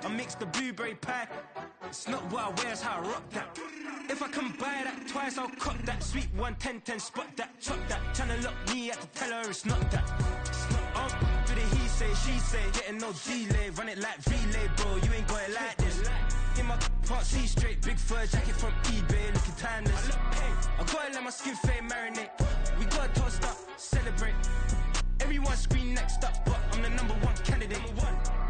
I mix the blueberry pie. It's not what I wear, it's how I rock that. If I can buy that twice, I'll cut that. Sweet 110, spot that, chop that. Tryna lock me, I have to tell her it's not that. Do the he say, she say, getting no delay. Run it like relay, bro, you ain't got it like this. In my part C straight, big fur jacket from eBay, looking timeless. I gotta let my skin fade marinate. We gotta toast up, celebrate. Everyone scream next up, but I'm the number one candidate.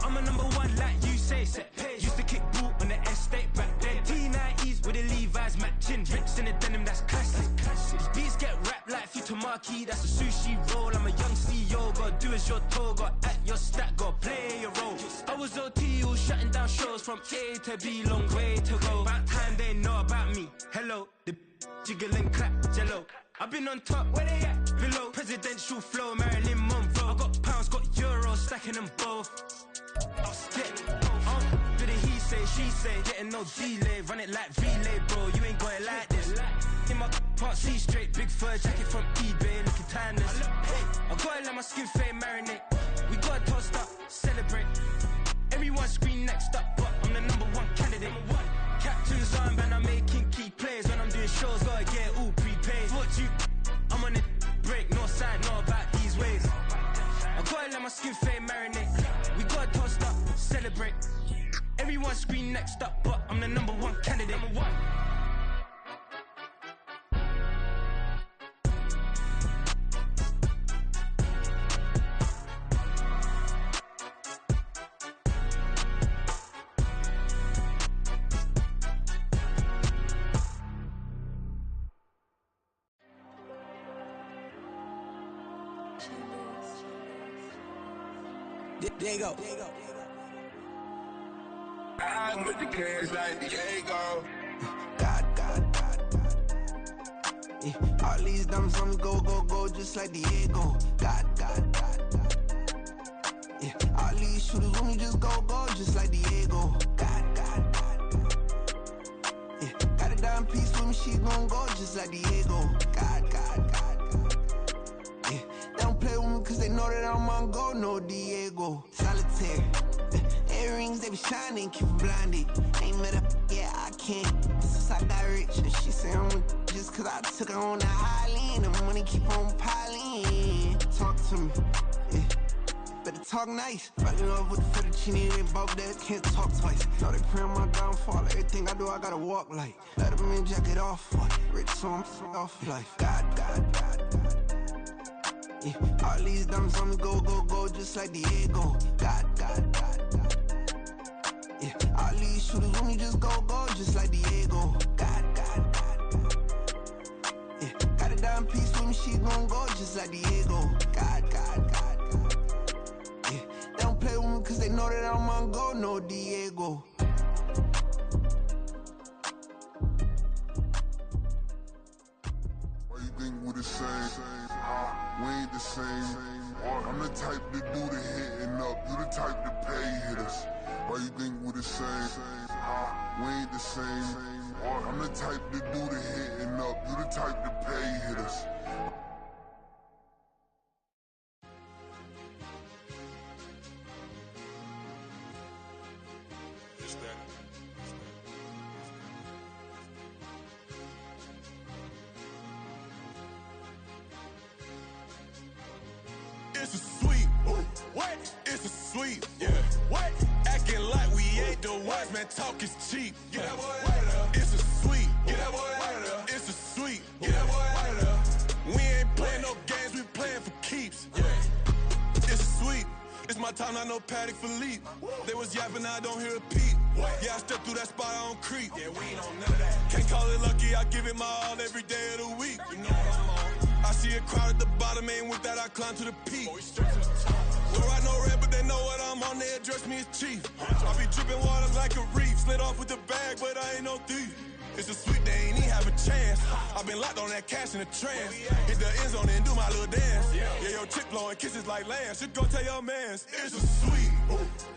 I'm a number one like you say. Used to kick ball on the estate back then. T90s with the Levi's matching. Rips in the denim, that's classic. These beats get wrapped like Futamaki, that's a sushi roll. I'm a young CEO, gotta do as you're told. Gotta act your stat, gotta play your role. I was OT, all shutting down shows from A to B, long way to go. About time they know about me. Hello, the jiggle and clap, jello. I've been on top, where they at? Below, presidential flow, Marilyn Monroe. I got pounds, got euros, stacking them both. Do the he say, she say, getting no delay. Run it like relay, bro, you ain't got it like this. In my part C straight, big fur jacket from eBay, looking timeless. I gotta let my skin fade marinate. We gotta toast up, celebrate. Everyone scream next up, but I'm the number one candidate. Captain's armband, I'm making key plays. When I'm doing shows, gotta get all prepaid. What you, I'm on it, break, no side, know about these ways. I gotta let my skin fade marinate. We gotta toast up, celebrate. Everyone scream next up, but I'm the number one candidate. There you go. I'm with the cash like Diego. God. Yeah. All these diamonds on me go, just like Diego. God. Yeah. All these shooters on me just go, just like Diego. God. Yeah. Got a dime piece with me, she gon' go just like Diego. God. Yeah. They don't play with me cause they know that I'm on go, no Diego. Solitaire. Earrings, they be shining, keep them blinded. Ain't met up, yeah, I can't. Since I got rich, and she say I'm just cause I took her on the island. The money keep on piling. Talk to me, yeah. Better talk nice. Fall in love with the fettuccine, they both that can't talk twice. Know they pray on my downfall, everything I do, I gotta walk like. Let them in, jacket off, rich, so I'm off life. God. Yeah. All these diamonds on me go, just like Diego. God. Yeah. All these shooters on me just go, just like Diego. God. Yeah. Got a dime piece with me, she gon' go just like Diego. God. Yeah. They don't play with me cause they know that I'm on go, no Diego. Why you think we the same? We ain't the same. I'm the type to do the hitting up. You the type to pay hitters. Why you think we the same? We ain't the same. I'm the type to do the hitting up. You the type to pay hitters. It's a sweet, what? It's a sweet, yeah. What? Acting like we ain't the ones, man. Talk is cheap. Get that boy out of there. It's a sweet, get that boy out of there. It's a sweet, get that boy out of there. We ain't playing no games, we playing for keeps. Yeah. It's a sweet. It's my time, not no Paddock Philippe. They was yapping, I don't hear a peep. Yeah, I step through that spot, I don't creep. Yeah, we ain't on none of that. Can't call it lucky, I give it my all every day of the week. You know what I'm on. I see a crowd at the bottom, ain't with that, I climb to the peak. Don't ride no red, but they know what I'm on, they address me as chief. I be dripping water like a reef, slid off with the bag, but I ain't no thief. It's a sweet, they ain't even have a chance. I been locked on that cash in a trance. Hit the end zone and do my little dance. Yeah, your chick blowing kisses like lambs. You go tell your mans. It's a sweet.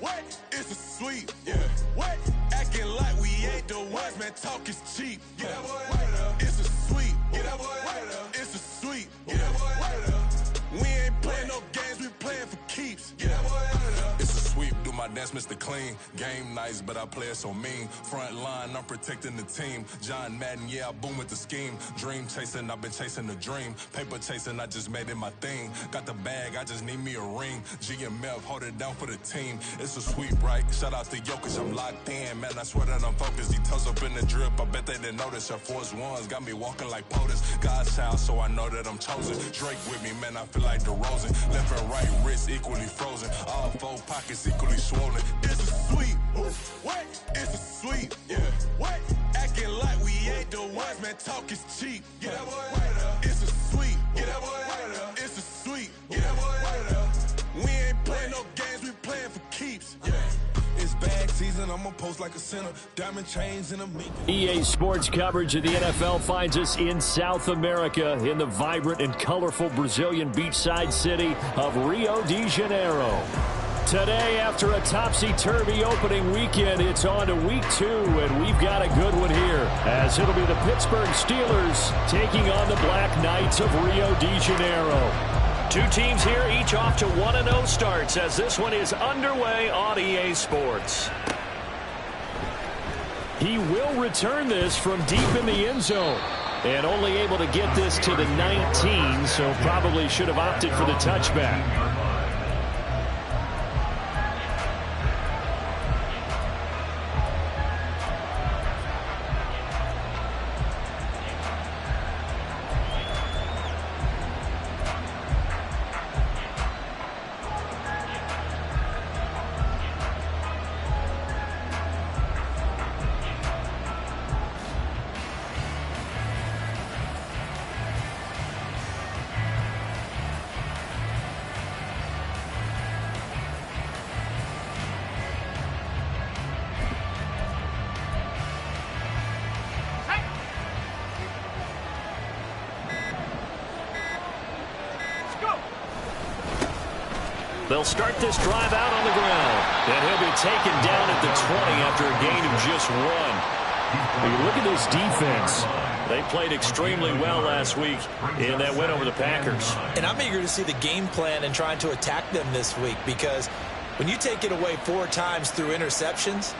What? It's a sweet. Yeah. What? Acting like we ain't the ones, man. Talk is cheap. Get that boy out of there. It's a sweet. Get that boy out of there. It's a sweet. Get that boy out of there. We ain't playing no games, we playing for keeps. Get that boy out of there. It's a sweep, do my that's Mr. Clean. Game nice, but I play it so mean. Front line, I'm protecting the team. John Madden, yeah, I boom with the scheme. Dream chasing, I've been chasing the dream. Paper chasing, I just made it my thing. Got the bag, I just need me a ring. GMF, hold it down for the team. It's a sweep, right? Shout out to Jokic, I'm locked in. Man, I swear that I'm focused. He toes up in the drip, I bet they didn't notice. Our force ones got me walking like POTUS. God's child, so I know that I'm chosen. Drake with me, man, I feel like DeRozan. Left and right wrist equally frozen. All four pockets equally swollen. It's a sweep. What? It's a sweep. Yeah. What? Acting like we ain't the ones, man. Talk is cheap. Get that boy out of there. It's a sweep. Get that boy out of there. It's a sweep. Get that boy out of there. We ain't playing no games, we playing for keeps. Yeah. It's bag season, I'm gonna post like a center. Diamond chains in a meat. EA Sports coverage of the NFL finds us in South America in the vibrant and colorful Brazilian beachside city of Rio de Janeiro. Today, after a topsy-turvy opening weekend, it's on to week 2, and we've got a good one here, as it'll be the Pittsburgh Steelers taking on the Black Knights of Rio de Janeiro. Two teams here, each off to 1-0 starts, as this one is underway on EA Sports. He will return this from deep in the end zone, and only able to get this to the 19, so probably should have opted for the touchback. They'll start this drive out on the ground, and he'll be taken down at the 20 after a gain of just 1. You look at this defense. They played extremely well last week in that win over the Packers. And I'm eager to see the game plan and trying to attack them this week, because when you take it away 4 times through interceptions,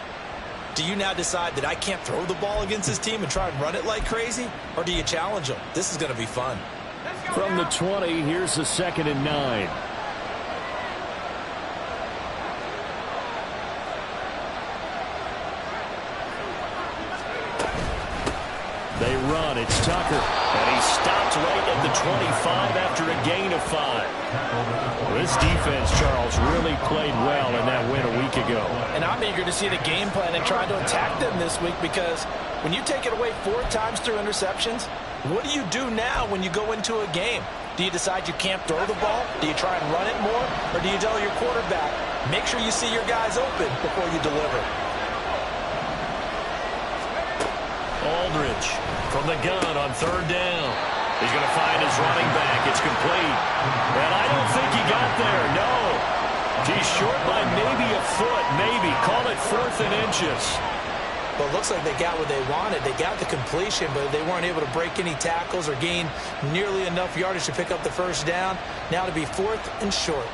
do you now decide that I can't throw the ball against this team and try and run it like crazy? Or do you challenge them? This is going to be fun. From the 20, here's the 2nd and 9. They run. It's Tucker. And he stopped right at the 25 after a gain of 5. This defense, Charles, really played well in that win a week ago. And I'm eager to see the game plan and try to attack them this week, because when you take it away 4 times through interceptions, what do you do now when you go into a game? Do you decide you can't throw the ball? Do you try and run it more? Or do you tell your quarterback, make sure you see your guys open before you deliver? Aldridge from the gun on 3rd down. He's going to find his running back. It's complete. And I don't think he got there. No. He's short by maybe a foot. Maybe. Call it 4th and inches. Well, it looks like they got what they wanted. They got the completion, but they weren't able to break any tackles or gain nearly enough yardage to pick up the 1st down. Now to be 4th and short.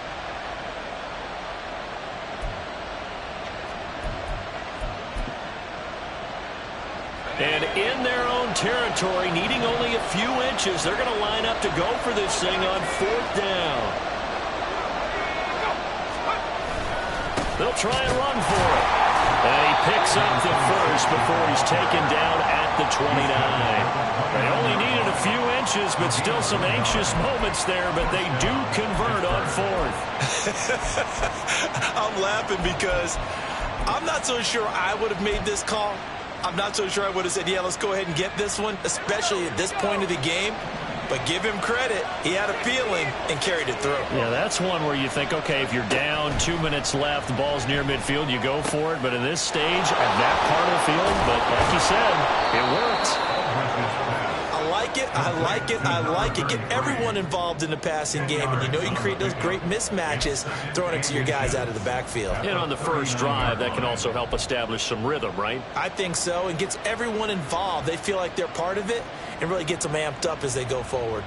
And in their own territory, needing only a few inches, they're going to line up to go for this thing on 4th down. They'll try and run for it. And he picks up the 1st before he's taken down at the 29. They only needed a few inches, but still some anxious moments there, but they do convert on 4th. I'm laughing because I'm not so sure I would have made this call. I'm not so sure I would have said, yeah, let's go ahead and get this one, especially at this point of the game. But give him credit. He had a feeling and carried it through. Yeah, that's one where you think, okay, if you're down, 2 minutes left, the ball's near midfield, you go for it. But in this stage, at that part of the field, but like you said, it worked. I like it. I like it. I like it. Get everyone involved in the passing game. And you know you can create those great mismatches throwing it to your guys out of the backfield. And on the first drive, that can also help establish some rhythm, right? I think so. And gets everyone involved. They feel like they're part of it and really gets them amped up as they go forward.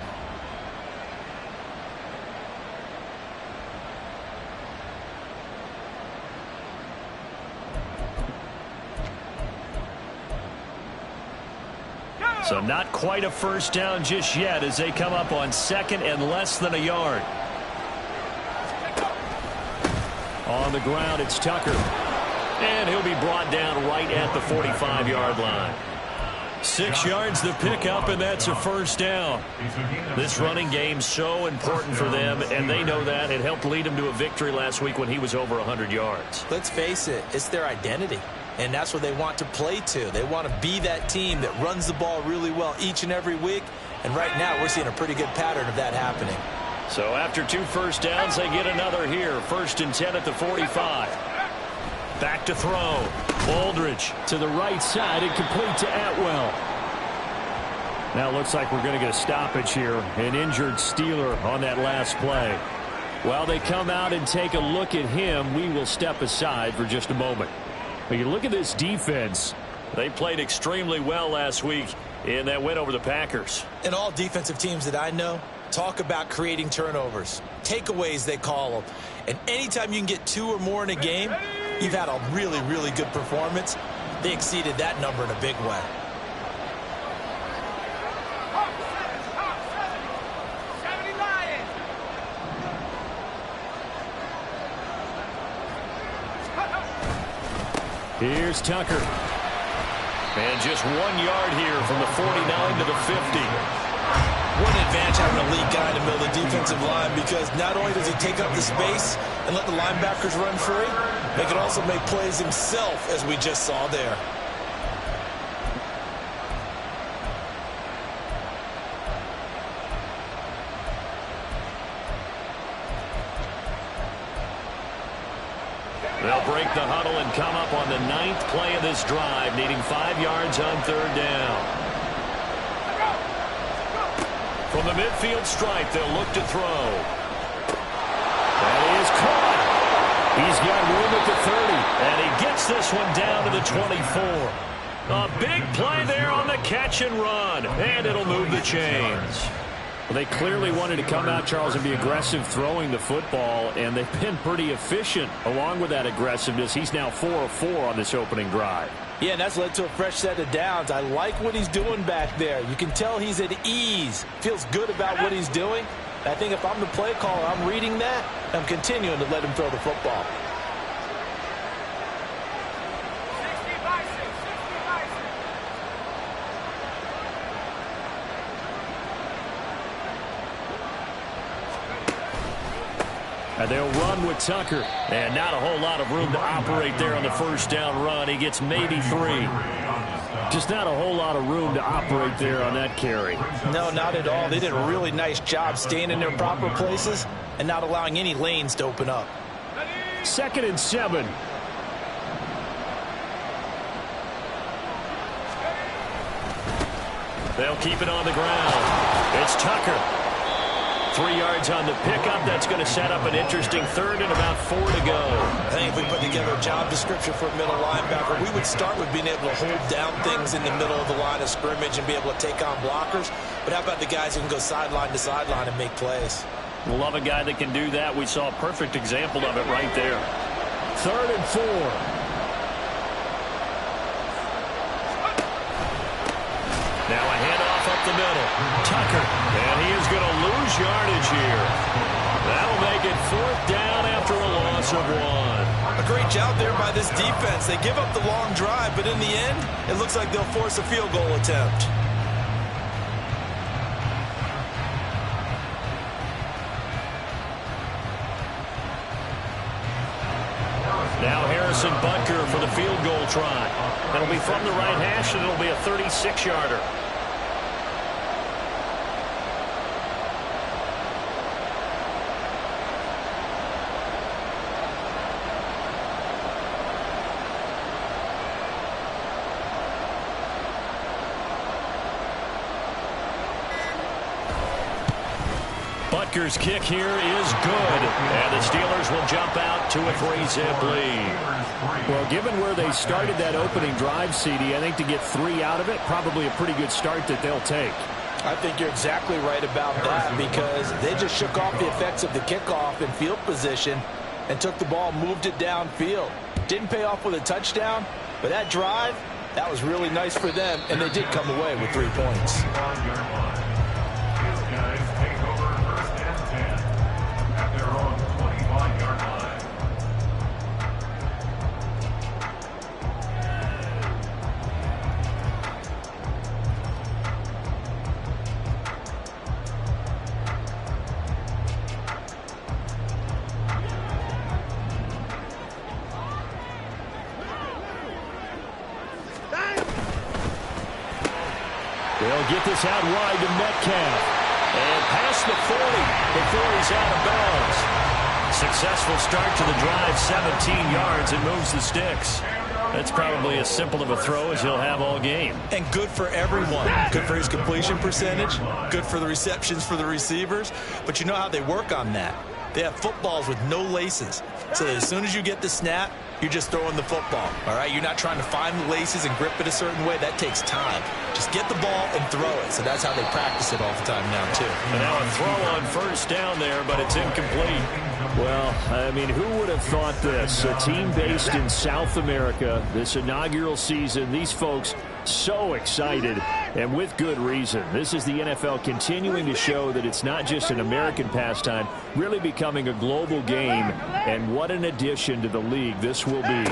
So not quite a first down just yet as they come up on second and less than a yard. On the ground, it's Tucker. And he'll be brought down right at the 45-yard line. 6 yards the pickup, and that's a first down. This running game's so important for them, and they know that. It helped lead them to a victory last week when he was over 100 yards. Let's face it, it's their identity, and that's what they want to play to. They want to be that team that runs the ball really well each and every week, and right now we're seeing a pretty good pattern of that happening. So after 2 first downs, they get another here. 1st and 10 at the 45. Back to throw. Aldridge to the right side and complete to Atwell. Now it looks like we're going to get a stoppage here. An injured Steeler on that last play. While they come out and take a look at him, we will step aside for just a moment. When you look at this defense, they played extremely well last week in that win over the Packers. And all defensive teams that I know talk about creating turnovers. Takeaways, they call them. And anytime you can get 2 or more in a game, you've had a really, really good performance. They exceeded that number in a big way. Here's Tucker. And just 1 yard here from the 49 to the 50. What an advantage having a lead guy in the middle of the defensive line, because not only does he take up the space and let the linebackers run free, they can also make plays himself, as we just saw there. They'll break the huddle and come up on the 9th play of this drive, needing 5 yards on 3rd down. From the midfield stripe, they'll look to throw. That is caught. He's got room at the 30, and he gets this one down to the 24. A big play there on the catch and run, and it'll move the chains. Well, they clearly wanted to come out, Charles, and be aggressive throwing the football, and they've been pretty efficient along with that aggressiveness. He's now 4 of 4 on this opening drive. Yeah, and that's led to a fresh set of downs. I like what he's doing back there. You can tell he's at ease. Feels good about what he's doing. I think if I'm the play caller, I'm reading that. I'm continuing to let him throw the football. And they'll run with Tucker. And not a whole lot of room to operate there on the first down run. He gets maybe 3. Just not a whole lot of room to operate there on that carry. No, not at all. They did a really nice job staying in their proper places and not allowing any lanes to open up. 2nd and 7. They'll keep it on the ground. It's Tucker. 3 yards on the pickup. That's going to set up an interesting 3rd and about 4 to go. I think if we put together a job description for a middle linebacker, we would start with being able to hold down things in the middle of the line of scrimmage and be able to take on blockers. But how about the guys who can go sideline to sideline and make plays? We'll love a guy that can do that. We saw a perfect example of it right there. 3rd and 4. Now a handoff up the middle. Tucker, and he is going to lose yardage here. That'll make it 4th down after a loss of 1. A great job there by this defense. They give up the long drive, but in the end, it looks like they'll force a field goal attempt. Now Harrison Butker for the field goal try. It'll be from the right hash, and it'll be a 36-yarder. Butker's kick here is good, and the Steelers will jump out to a 3-zip lead. Well, given where they started that opening drive, CD, I think to get 3 out of it, probably a pretty good start that they'll take. I think you're exactly right about that, because they just shook off the effects of the kickoff in field position and took the ball, moved it downfield. Didn't pay off with a touchdown, but that drive That was really nice for them, and they did come away with 3 points. They'll get this out wide to Metcalf. And past the 40 before he's out of bounds. Successful start to the drive, 17 yards, and moves the sticks. That's probably as simple of a throw as he'll have all game. And good for everyone. Good for his completion percentage. Good for the receptions for the receivers. But you know how they work on that. They have footballs with no laces. So that as soon as you get the snap, you're just throwing the football. All right? You're not trying to find the laces and grip it a certain way. That takes time. Just get the ball and throw it. So that's how they practice it all the time now, too. And now a throw on first down there, but it's incomplete. Well, I mean, who would have thought this? A team based in South America, this inaugural season, these folks so excited, and with good reason. This is the NFL continuing to show that it's not just an American pastime, really becoming a global game, and what an addition to the league this will be.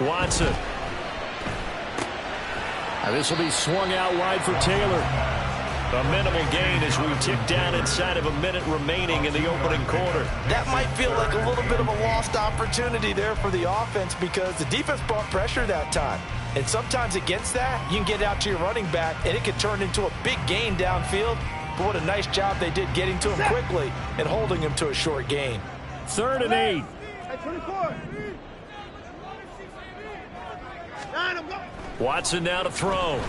Watson. Now this will be swung out wide for Taylor. A minimal gain as we tick down inside of a minute remaining in the opening quarter. That might feel like a little bit of a lost opportunity there for the offense because the defense brought pressure that time. And sometimes against that, you can get out to your running back, and it could turn into a big gain downfield. But what a nice job they did getting to him quickly and holding him to a short gain. 3rd and 8. Watson now to throw.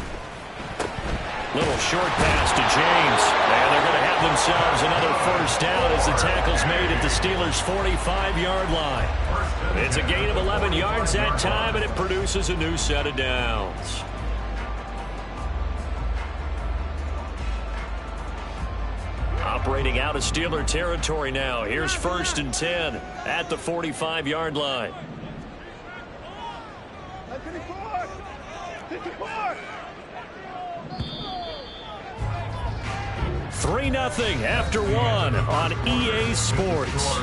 Little short pass to James. And they're going to have themselves another first down as the tackle's made at the Steelers' 45-yard line. It's a gain of 11 yards that time, and it produces a new set of downs. Operating out of Steeler territory now. Here's 1st and 10 at the 45-yard line. 3-0 after 1 on EA Sports.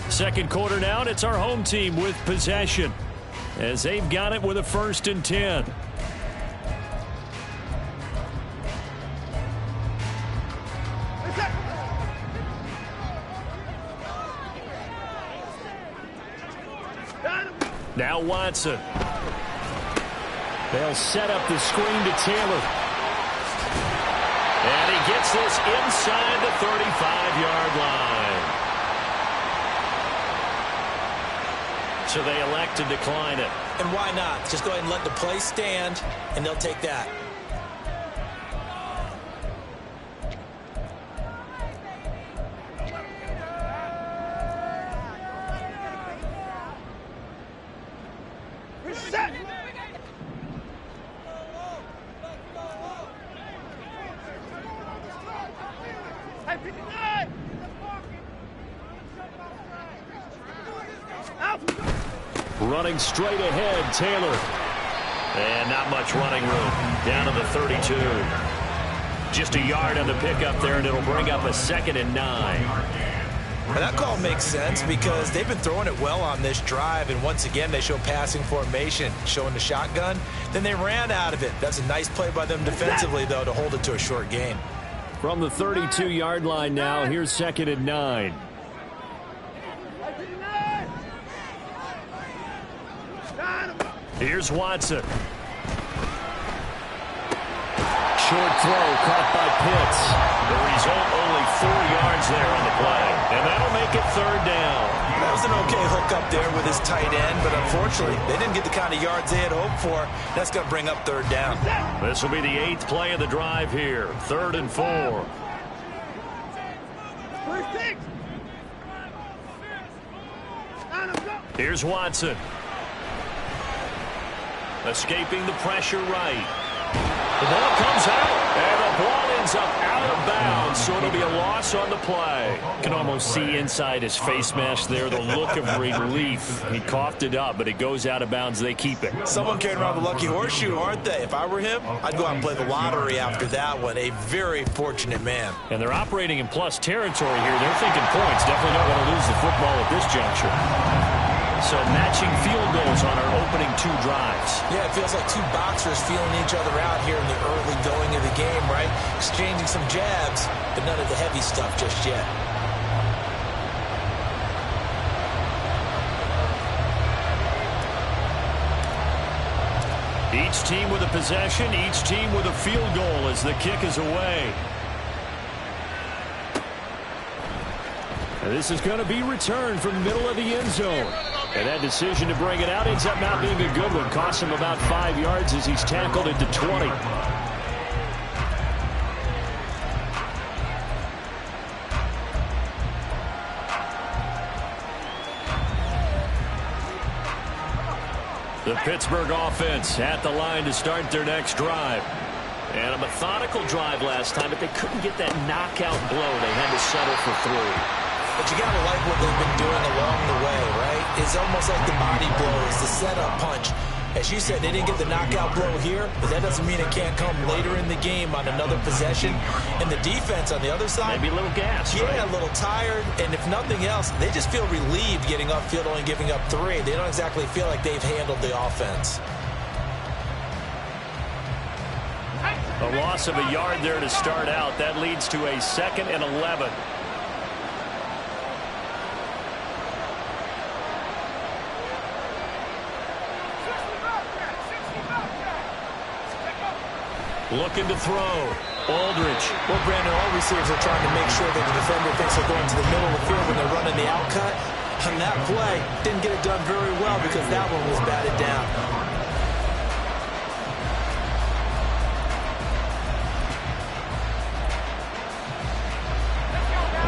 Second quarter now, and it's our home team with possession as they've got it with a 1st and 10. Now Watson. They'll set up the screen to Taylor. And he gets this inside the 35-yard line. So they elect to decline it. And why not? Just go ahead and let the play stand, and they'll take that. Running straight ahead, Taylor. And not much running room. Down to the 32. Just a yard on the pickup there, and it'll bring up a 2nd and 9. And that call makes sense because they've been throwing it well on this drive, and once again they show passing formation, showing the shotgun. Then they ran out of it. That's a nice play by them defensively, though, to hold it to a short gain. From the 32-yard line now, here's 2nd and 9. Here's Watson. Short throw caught by Pitts. The result, only 4 yards there on the play. And that'll make it 3rd down. That was an okay hook up there with his tight end, but unfortunately, they didn't get the kind of yards they had hoped for. That's going to bring up 3rd down. This will be the 8th play of the drive here. 3rd and 4. Here's Watson. Escaping the pressure right. The ball comes out, and the ball ends up out of bounds. so it'll be a loss on the play. Can almost see inside his face mask there the look of relief. He coughed it up, but it goes out of bounds. They keep it. Someone carrying around the lucky horseshoe, aren't they? If I were him, I'd go out and play the lottery after that one. A very fortunate man. And they're operating in plus territory here. They're thinking points. Definitely don't want to lose the football at this juncture. So matching field goals on our opening 2 drives. Yeah, it feels like 2 boxers feeling each other out here in the early going of the game, right? Exchanging some jabs, but none of the heavy stuff just yet. Each team with a possession, each team with a field goal as the kick is away. And this is going to be returned from the middle of the end zone. And that decision to bring it out ends up not being a good one. Costs him about 5 yards as he's tackled at the 20. The Pittsburgh offense at the line to start their next drive. And a methodical drive last time, but they couldn't get that knockout blow. They had to settle for 3. But you got to like what they've been doing along the way, right? It's almost like the body blows, the setup punch. As you said, they didn't get the knockout blow here, but that doesn't mean it can't come later in the game on another possession. And the defense on the other side, maybe a little gas, yeah, right? A little tired. And if nothing else, they just feel relieved getting upfield, only giving up 3. They don't exactly feel like they've handled the offense. A loss of a yard there to start out. That leads to a 2nd and 11. Looking to throw. Aldridge. Well, Brandon, all receivers are trying to make sure that the defender thinks they're going to the middle of the field when they're running the out cut. On that play, didn't get it done very well because that one was batted down.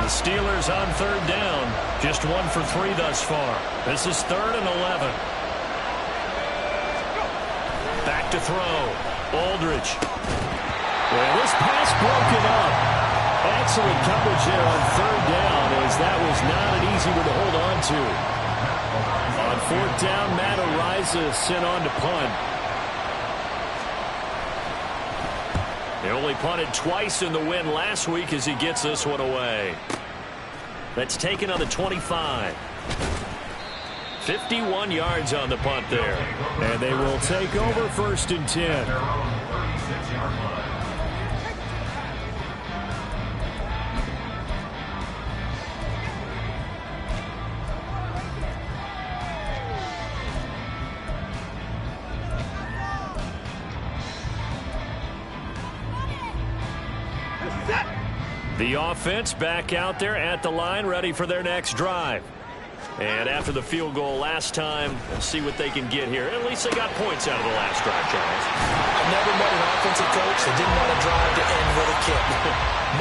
The Steelers on 3rd down. Just 1 for 3 thus far. This is 3rd and 11. Back to throw. Aldridge. Well, this pass broken up. Excellent coverage there on 3rd down, as that was not an easy one to hold on to. On 4th down, Matt Ariza sent on to punt. They only punted twice in the win last week as he gets this one away. That's taken on the 25. 51 yards on the punt there. And they will take over 1st and 10. The offense back out there at the line, ready for their next drive. And after the field goal last time, we'll see what they can get here. At least they got points out of the last drive, Charles. I've never met an offensive coach that didn't want to drive to end with a kick.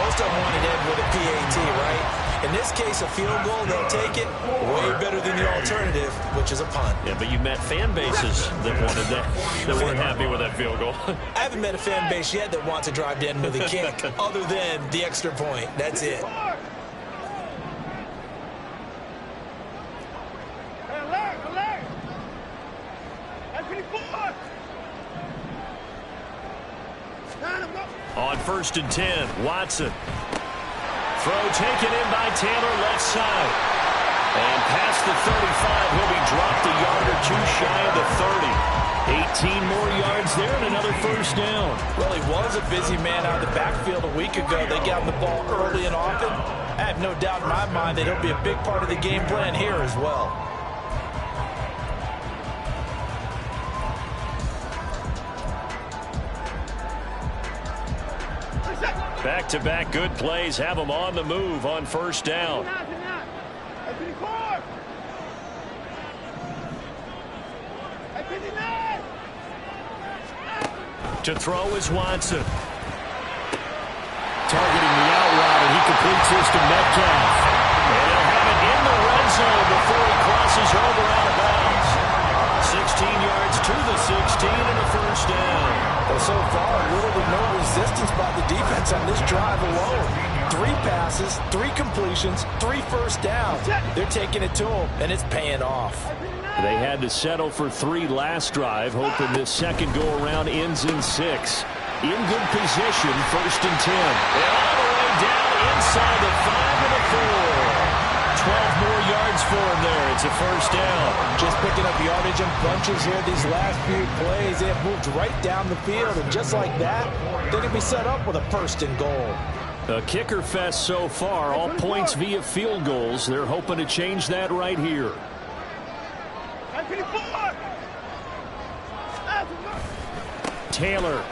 Most of them wanted to end with a PAT, right? In this case, a field goal, they'll take it. Way better than the alternative, which is a punt. Yeah, but you met fan bases that wanted that, that weren't happy with that field goal. I haven't met a fan base yet that wants to drive to end with a kick, other than the extra point. That's it. On 1st and 10, Watson. Throw taken in by Taylor, left side. And past the 35, he'll be dropped a yard or 2 shy of the 30. 18 more yards there and another 1st down. Well, he was a busy man out of the backfield a week ago. They got him the ball early and often. I have no doubt in my mind that he'll be a big part of the game plan here as well. Back-to-back good plays have them on the move on 1st down. To throw is Watson. Targeting the out route, and he completes this to Metcalf. And he'll have it in the red zone before he crosses over out of bounds. 16 yards to the 16 and a 1st down. Well, so far, little to no resistance by the defense on this drive alone. 3 passes, 3 completions, 3 first downs. They're taking it to him, and it's paying off. They had to settle for 3 last drive, hoping this second go-around ends in 6. In good position, 1st and 10. And all the way down inside the 5 and the 4. 12 more yards for him there. It's a first down. Just picking up yardage in bunches here these last few plays. They have moved right down the field, and just like that, they're going to be set up with a 1st and goal. A kicker fest so far, all points via field goals. They're hoping to change that right here. Taylor.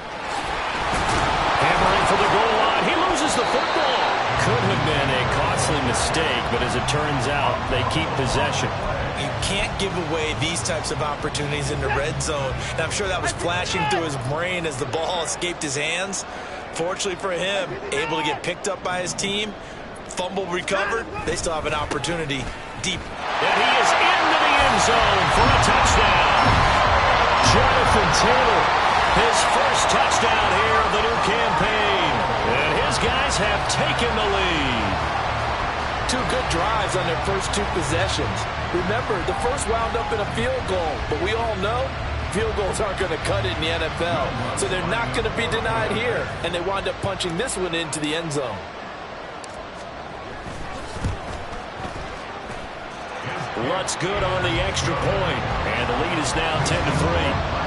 Hammering for the goal line. He loses the football. Could have been a costly mistake, but as it turns out, they keep possession. You can't give away these types of opportunities in the red zone. And I'm sure that was flashing through his brain as the ball escaped his hands. Fortunately for him, able to get picked up by his team, fumble recovered. They still have an opportunity deep. And he is into the end zone for a touchdown. Jonathan Taylor, his first touchdown here of the new campaign. And his guys have taken the lead. 2 good drives on their first 2 possessions. Remember, the first wound up in a field goal, but we all know field goals aren't going to cut it in the NFL. So they're not going to be denied here, and they wind up punching this one into the end zone. What's good on the extra point, and the lead is now 10-3.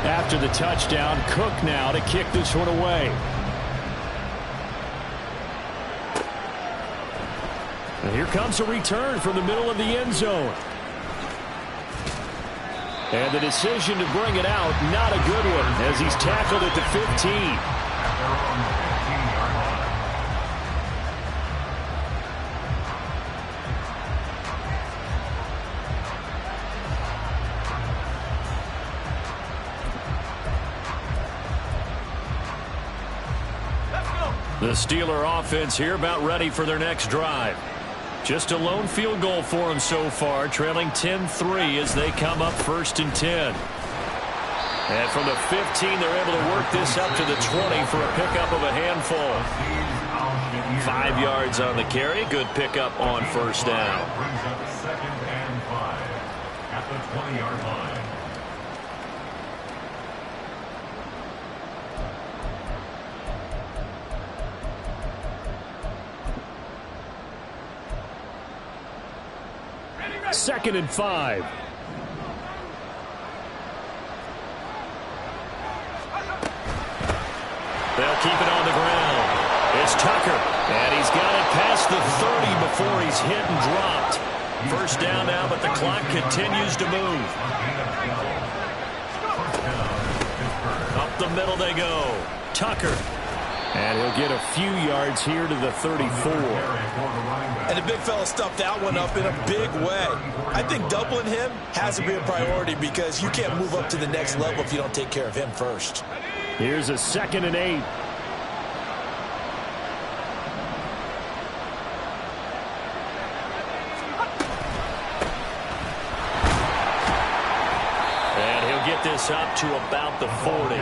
After the touchdown, Cook now to kick this one away. And here comes a return from the middle of the end zone. And the decision to bring it out, not a good one, as he's tackled at the 15. The Steeler offense here about ready for their next drive. Just a lone field goal for them so far, trailing 10-3 as they come up 1st and 10. And from the 15, they're able to work this up to the 20 for a pickup of a handful. 5 yards on the carry. Good pickup on 1st down. Brings up 2nd and 5 at the 20-yard line. Second and 5. They'll keep it on the ground. It's Tucker, and he's got it past the 30 before he's hit and dropped. First down now, but the clock continues to move. Up the middle they go. Tucker. And he'll get a few yards here to the 34. And the big fella stuffed that one up in a big way. I think doubling him has to be a priority because you can't move up to the next level if you don't take care of him first. Here's a 2nd and 8. And he'll get this up to about the 40.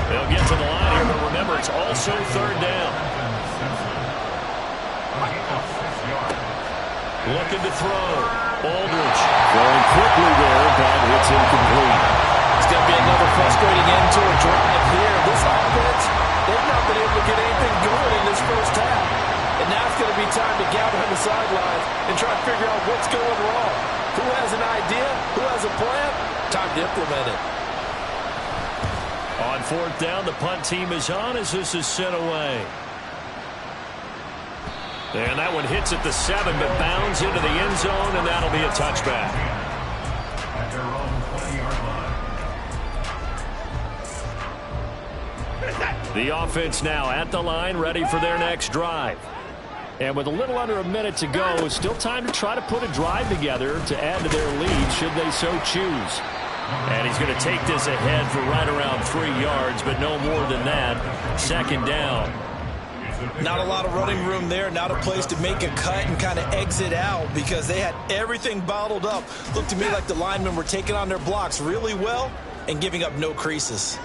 They'll get to the line here, but remember, it's also 3rd down. Looking to throw. Aldridge throwing quickly there, but it's incomplete. It's going to be another frustrating end to a drive here. This offense, they've not been able to get anything going in this first half. And now it's going to be time to gather on the sidelines and try to figure out what's going wrong. Who has an idea? Who has a plan? Time to implement it. On 4th down, the punt team is on as this is sent away. And that one hits at the 7, but bounds into the end zone, and that'll be a touchback. At their own 20-yard line. The offense now at the line, ready for their next drive. And with a little under a minute to go, still time to try to put a drive together to add to their lead should they so choose. And he's going to take this ahead for right around 3 yards, but no more than that. 2nd down. It's Not a lot of running room there, not a place to make a cut and kind of exit out because they had everything bottled up. Looked to me like the linemen were taking on their blocks really well and giving up no creases.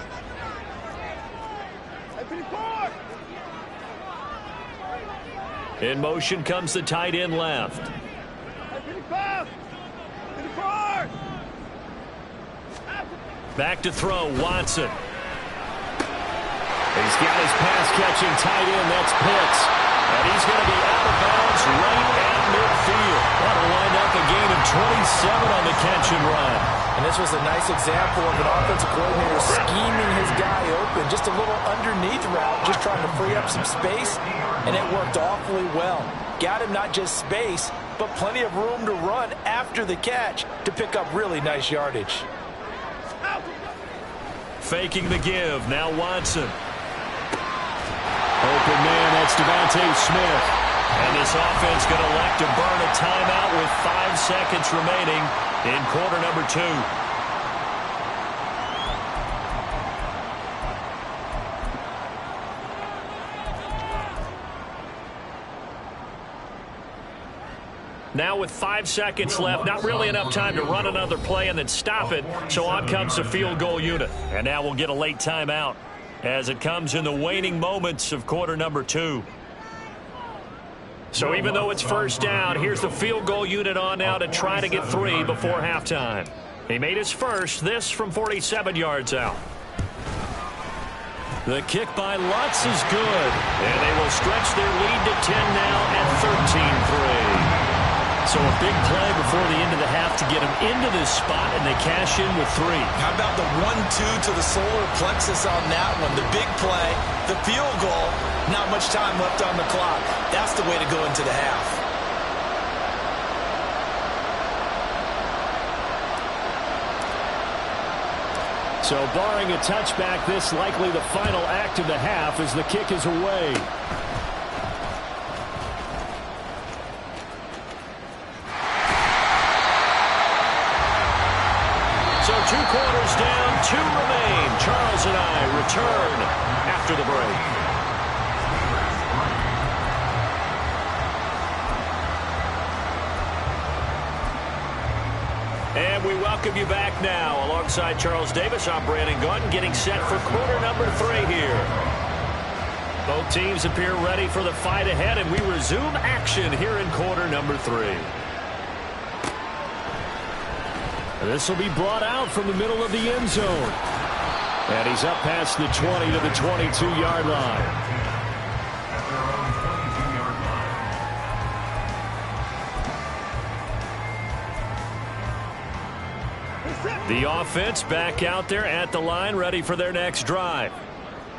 In motion comes the tight end left. Back to throw, Watson. He's got his pass-catching tight end, that's Pitts. And he's going to be out of bounds right at midfield. That'll wind up a gain of 27 on the catch and run. And this was a nice example of an offensive coordinator scheming his guy open. Just a little underneath route, just trying to free up some space, and it worked awfully well. Got him not just space, but plenty of room to run after the catch to pick up really nice yardage. Faking the give, now Watson. Open man, that's Devontae Smith. And this offense going to elect to burn a timeout with 5 seconds remaining in quarter number 2. Now with 5 seconds left, not really enough time to run another play and then stop it. So on comes the field goal unit. And now we'll get a late timeout as it comes in the waning moments of quarter number 2. So even though it's first down, here's the field goal unit on now to try to get 3 before halftime. He made his first, this from 47 yards out. The kick by Lutz is good, and they will stretch their lead to 10 now at 13-3. So a big play before the end of the half to get them into this spot, and they cash in with 3. How about the 1-2 to the solar plexus on that one? The big play, the field goal, not much time left on the clock. That's the way to go into the half. So barring a touchback, this likely the final act of the half as the kick is away. So 2 quarters down, 2 remain. Charles and I return after the break. And we welcome you back now. Alongside Charles Davis, I'm Brandon Gaudin, getting set for quarter number 3 here. Both teams appear ready for the fight ahead, and we resume action here in quarter number 3. This will be brought out from the middle of the end zone. And he's up past the 20 to the 22-yard line. The offense back out there at the line, ready for their next drive.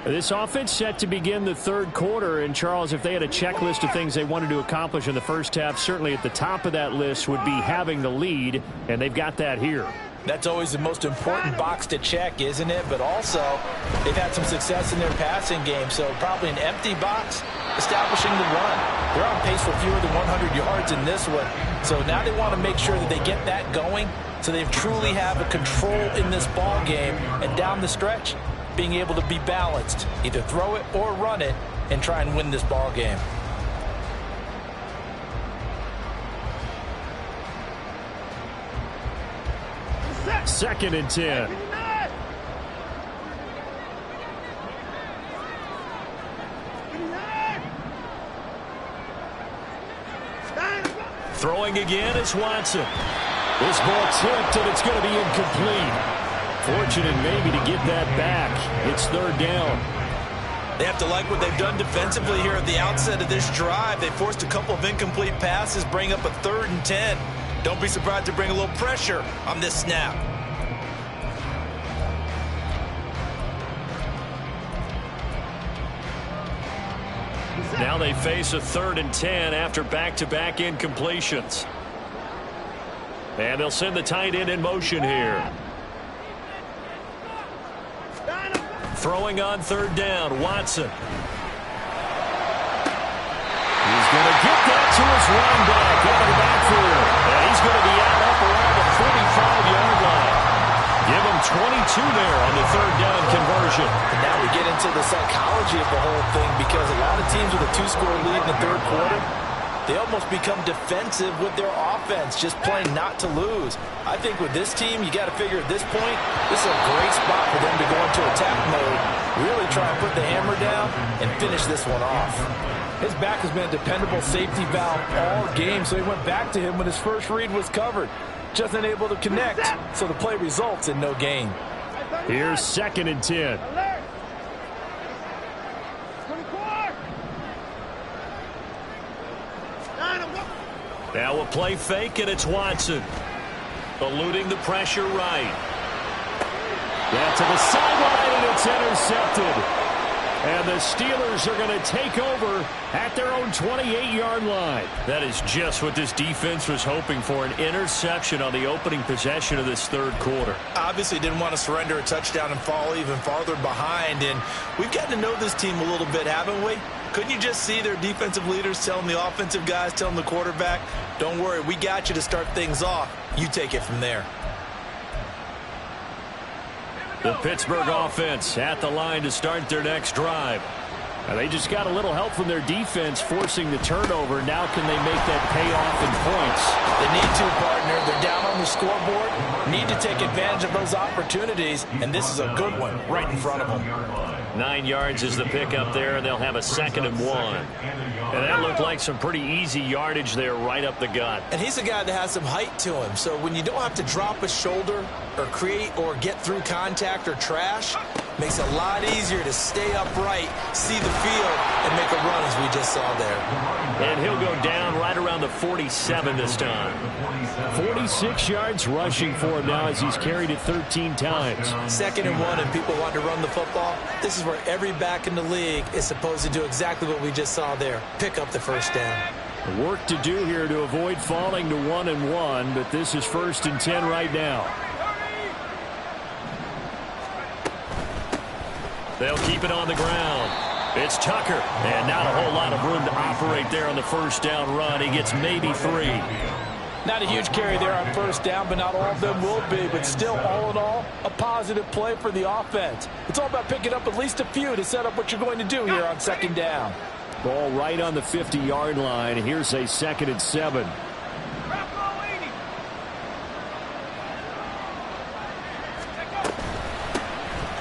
This offense set to begin the 3rd quarter. And, Charles, if they had a checklist of things they wanted to accomplish in the first half, certainly at the top of that list would be having the lead, and they've got that here. That's always the most important box to check, isn't it? But also, they've had some success in their passing game, so probably an empty box, establishing the run. They're on pace for fewer than 100 yards in this one, so now they want to make sure that they get that going so they truly have a control in this ball game, and down the stretch, being able to be balanced, either throw it or run it, and try and win this ball game. Second and 10. Throwing again is Watson. This ball tipped, and it's going to be incomplete. Fortunate maybe to get that back. It's 3rd down. They have to like what they've done defensively here at the outset of this drive. They forced a couple of incomplete passes, bring up a 3rd and 10. Don't be surprised to bring a little pressure on this snap. Now they face a 3rd and 10 after back-to-back incompletions. And they'll send the tight end in motion here. Throwing on 3rd down, Watson. He's going to get that to his running back out of the backfield. And he's going to be out up around the 45-yard line. Give him two there on the third down conversion. And now we get into the psychology of the whole thing, because a lot of teams with a 2-score lead in the third quarter, they almost become defensive with their offense, just playing not to lose. I think with this team, you got to figure at this point, this is a great spot for them to go into attack mode, really try and put the hammer down and finish this one off. His back has been a dependable safety valve all game, so he went back to him when his first read was covered. Just unable to connect, so the play results in no gain. Here's 2nd and 10. Now a play fake, and it's Watson. Eluding the pressure right. That to the sideline, and it's intercepted. And the Steelers are going to take over at their own 28-yard line. That is just what this defense was hoping for, an interception on the opening possession of this third quarter. Obviously didn't want to surrender a touchdown and fall even farther behind. And we've gotten to know this team a little bit, haven't we? Couldn't you just see their defensive leaders telling the offensive guys, telling the quarterback, don't worry, we got you to start things off. You take it from there. The Pittsburgh offense at the line to start their next drive. Now they just got a little help from their defense forcing the turnover. Now can they make that pay off in points? They need to, partner. They're down on the scoreboard. Need to take advantage of those opportunities, and this is a good one right in front of them. 9 yards is the pickup there, and they'll have a 2nd and 1. And that looked like some pretty easy yardage there right up the gut. And he's a guy that has some height to him, so when you don't have to drop a shoulder or create or get through contact or trash, makes it a lot easier to stay upright, see the field, and make a run as we just saw there. And he'll go down right around the 47 this time. 46 yards rushing for him now as he's carried it 13 times. 2nd and 1 and people want to run the football. This is where every back in the league is supposed to do exactly what we just saw there. Pick up the first down. Work to do here to avoid falling to 1 and 1, but this is 1st and 10 right now. They'll keep it on the ground. It's Tucker, and not a whole lot of room to operate there on the first down run. He gets maybe 3. Not a huge carry there on first down, but not all of them will be. But still, all in all, a positive play for the offense. It's all about picking up at least a few to set up what you're going to do here on 2nd down. Ball right on the 50-yard line. Here's a 2nd and 7.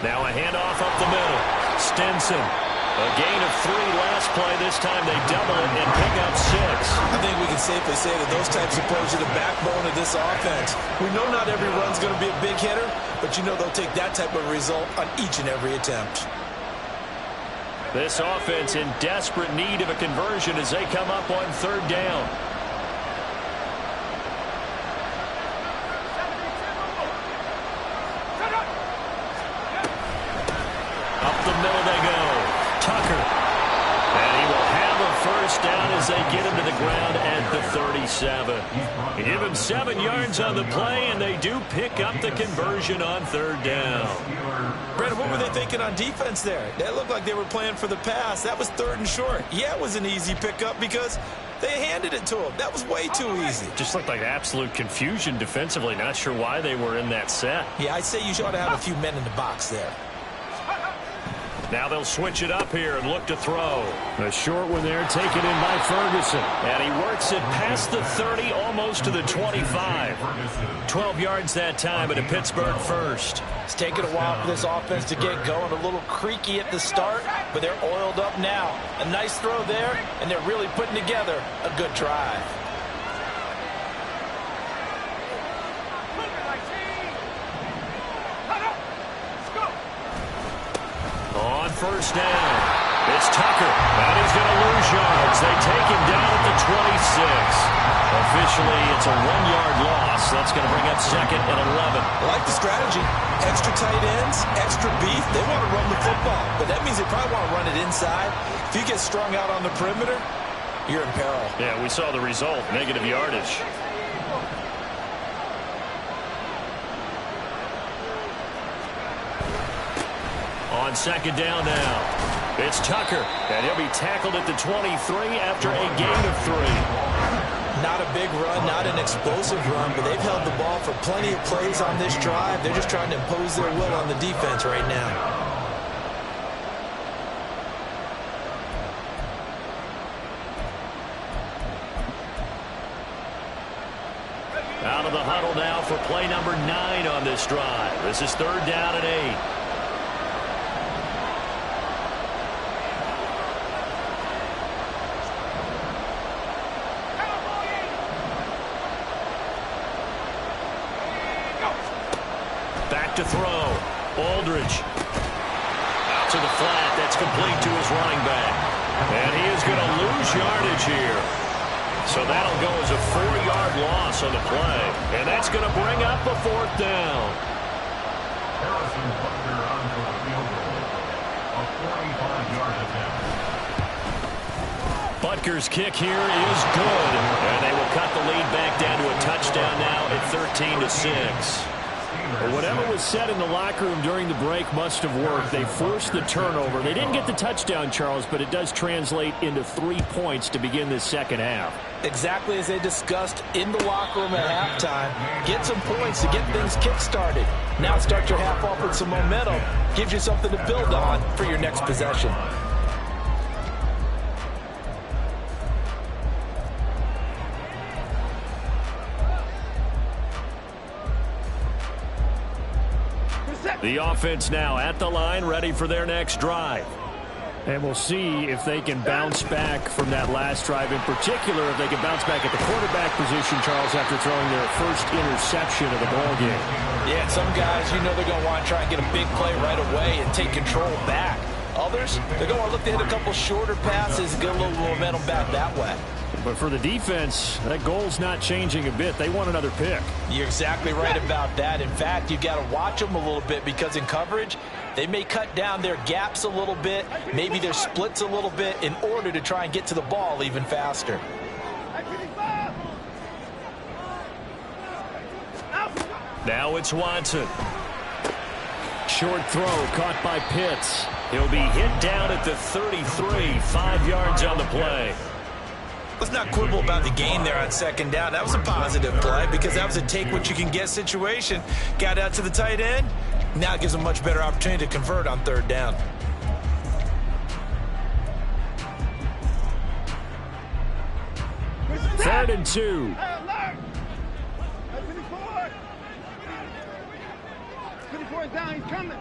Now a handoff up the middle. Stenson. A gain of 3 last play. This time they double it and pick up 6. I think we can safely say that those types of plays are the backbone of this offense. We know not every run's going to be a big hitter, but you know they'll take that type of result on each and every attempt. This offense in desperate need of a conversion as they come up on 3rd down. Up the middle they go. Tucker. And he will have a first down as they get him to the ground at the 37. You give him 7 yards on the play, and they do pick up the conversion on 3rd down. Brandon, what were they thinking on defense there? That looked like they were playing for the pass. That was 3rd and short. Yeah, it was an easy pickup because they handed it to him. That was way too easy. Just looked like absolute confusion defensively. Not sure why they were in that set. Yeah, I'd say you ought to have a few men in the box there. Now they'll switch it up here and look to throw. A short one there taken in by Ferguson. And he works it past the 30, almost to the 25. 12 yards that time, and a Pittsburgh first. It's taken a while for this offense to get going. A little creaky at the start, but they're oiled up now. A nice throw there, and they're really putting together a good drive. On first down, it's Tucker, and he's going to lose yards. They take him down at the 26. Officially, it's a 1-yard loss. That's going to bring up 2nd and 11. I like the strategy. Extra tight ends, extra beef. They want to run the football, but that means they probably want to run it inside. If you get strung out on the perimeter, you're in peril. Yeah, we saw the result, negative yardage. On 2nd down now, it's Tucker, and he'll be tackled at the 23 after a gain of 3. Not a big run, not an explosive run, but they've held the ball for plenty of plays on this drive. They're just trying to impose their will on the defense right now. Out of the huddle now for play number 9 on this drive. This is 3rd down and 8. Back to throw. Aldridge. Out to the flat. That's complete to his running back. And he is going to lose yardage here. So that'll go as a 4-yard loss on the play. And that's going to bring up a 4th down. Harrison Butker on for the field goal. A 45-yard attempt. Butker's kick here is good. And they will cut the lead back down to a touchdown now at 13-6. Whatever was said in the locker room during the break must have worked. They forced the turnover. They didn't get the touchdown, Charles, but it does translate into 3 points to begin this second half. Exactly as they discussed in the locker room at halftime. Get some points to get things kick-started. Now start your half off with some momentum. Gives you something to build on for your next possession. The offense now at the line, ready for their next drive. And we'll see if they can bounce back from that last drive. In particular, if they can bounce back at the quarterback position, Charles, after throwing their first interception of the ballgame. Yeah, some guys, you know they're going to want to try and get a big play right away and take control back. Others, they're going to look to hit a couple shorter passes and get a little momentum back that way. But for the defense, that goal's not changing a bit. They want another pick. You're exactly right about that. In fact, you've got to watch them a little bit because in coverage, they may cut down their gaps a little bit, maybe their splits a little bit in order to try and get to the ball even faster. Now it's Watson. Short throw caught by Pitts. He'll be hit down at the 33, 5 yards on the play. Let's not quibble about the gain there on 2nd down. That was a positive play because that was a take-what-you-can-get situation. Got out to the tight end. Now it gives them a much better opportunity to convert on 3rd down. Third and 2. Down, he's coming.